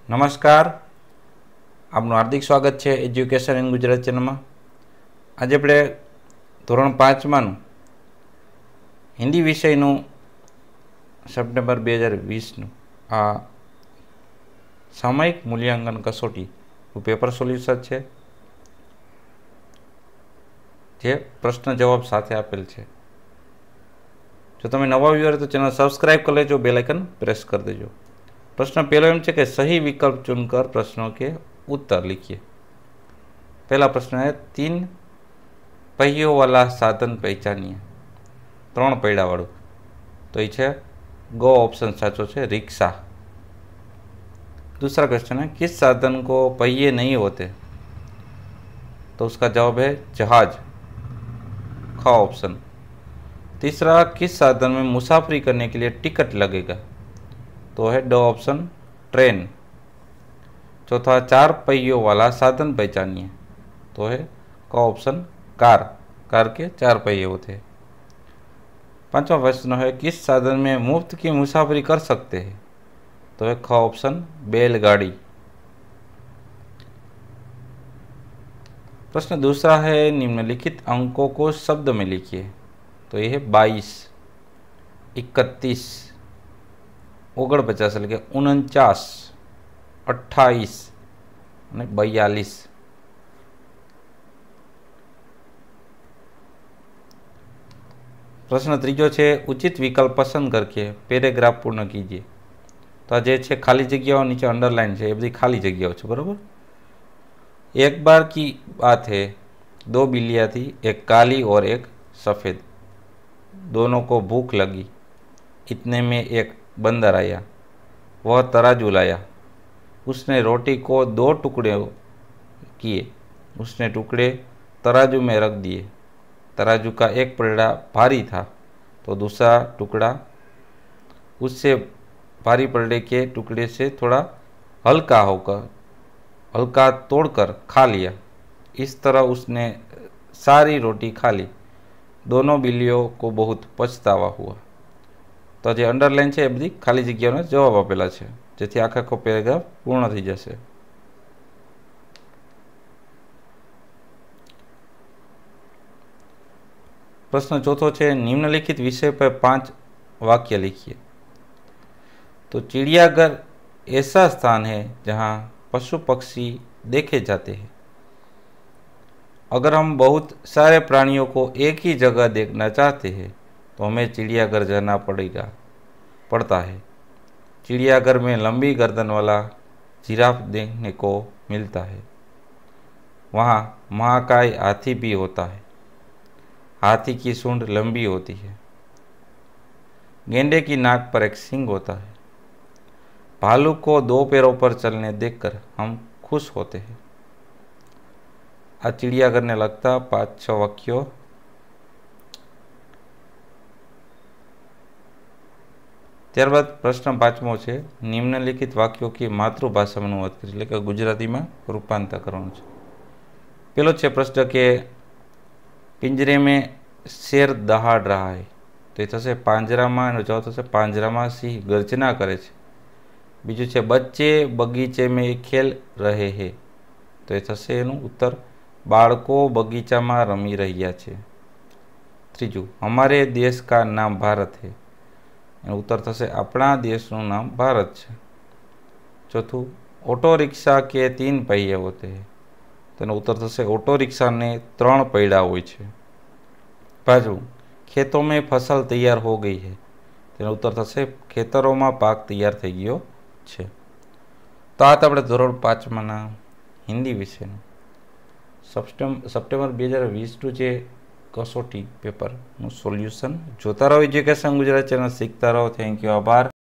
नमस्कार, आपનું हार्दिक स्वागत है एज्युकेशन इन गुजरात चैनल में। आज આપણે ધોરણ 5 हिंदी विषयનું સપ્ટેમ્બર 2020 आ सामयिक मूल्यांकन कसोटी पेपर सोल्यूशन है, जे प्रश्न जवाब साथे आपेल है। जो तमे नवा व्यूअर तो चैनल सब्सक्राइब कर लेजो, बेल आइकन प्रेस कर देजो। प्रश्न पहलो एम है कि सही विकल्प चुनकर प्रश्नों के उत्तर लिखिए। पहला प्रश्न है, 3 पहियों वाला साधन पहचानिए। 3 पैड़ा वालू, तो ये गो ऑप्शन साचो है, रिक्शा। दूसरा क्वेश्चन है, किस साधन को पहिए नहीं होते? तो उसका जवाब है जहाज, ख ऑप्शन। तीसरा, किस साधन में मुसाफरी करने के लिए टिकट लगेगा? तो है ड ऑप्शन, ट्रेन। चौथा, 4 पहियों वाला साधन पहचानिए। तो है क ऑप्शन, कार। कार के 4 पहिए होते हैं। 5वां प्रश्न है, किस साधन में मुफ्त की मुसाफरी कर सकते हैं? तो है ख ऑप्शन, बैलगाड़ी। प्रश्न दूसरा है, निम्नलिखित अंकों को शब्द में लिखिए। तो ये है 22, 31, 49 એટલે કે 49, 28 અને 42। प्रश्न तीजो है, उचित विकल्प पसंद करके पैराग्राफ पूर्ण कीजिए। तो आज है खाली जगह, नीचे अंडरलाइन है, ये बड़ी खाली जगह है, बराबर। एक बार की बात है, 2 बिल्लियाँ थी, एक काली और एक सफ़ेद। दोनों को भूख लगी। इतने में एक बंदर आया, वह तराजू लाया। उसने रोटी को 2 टुकड़े किए। उसने टुकड़े तराजू में रख दिए। तराजू का एक पलड़ा भारी था, तो दूसरा टुकड़ा उससे भारी पलड़े के टुकड़े से थोड़ा हल्का तोड़कर खा लिया। इस तरह उसने सारी रोटी खा ली। दोनों बिल्लियों को बहुत पछतावा हुआ। तो जो अंडरलाइन है, बधी खाली जग्याओं जवाब आपेला है, जेथी आखा पेराग्राफ पूर्ण थी जैसे। प्रश्न चौथो है, निम्नलिखित विषय पर 5 वाक्य लिखिए। तो चिड़ियाघर ऐसा स्थान है जहां पशु पक्षी देखे जाते हैं। अगर हम बहुत सारे प्राणियों को एक ही जगह देखना चाहते हैं तो हमें चिड़ियाघर जाना पड़ता है। चिड़ियाघर में लंबी गर्दन वाला जिराफ देखने को मिलता है। वहाँ महाकाय हाथी भी होता है। हाथी की सूंड लंबी होती है। गेंडे की नाक पर एक सींग होता है। भालू को 2 पैरों पर चलने देखकर हम खुश होते हैं। आ चिड़ियाघर ने लगता 5-6 वाक्यों। त्यारबाद प्रश्न 5मो है, निम्नलिखित वाक्यों की मातृभाषा में अनुवाद करिए, એટલે કે गुजराती में रूपांतर करवानुं छे। पहलो है प्रश्न के पिंजरे में शेर दहाड़ रहा है। तो ये थशे પાંજરા में, जवाब थशे પાંજરા में सिंह गर्जना करे छे। बीजू है, बच्चे बगीचे में खेल रहे हैं। तो ये थशे एनुं उत्तर, बाळको बगीचा में रमी रह्या छे। तीजू, हमारे देश का नाम भारत है। उत्तर थशे, अपना देशनु नाम भारत है। चौथु, ऑटो रिक्शा के 3 पहिए होते हैं। तो उत्तर थशे, ऑटो रिक्शा ने 3 पैड़ा होय छे। पांचमु, खेतों में फसल तैयार हो गई है। तो उत्तर थशे, खेतरों में पाक तैयार थई गयो छे। तो आ आपणे धोरण 5 हिंदी विषय सप्टेम्बर 2020 जे कसोटी पेपर सोल्यूशन जोता रहो। एज्युकेशन गुजरात चैनल सीखता रहो। थैंक यू, आभार।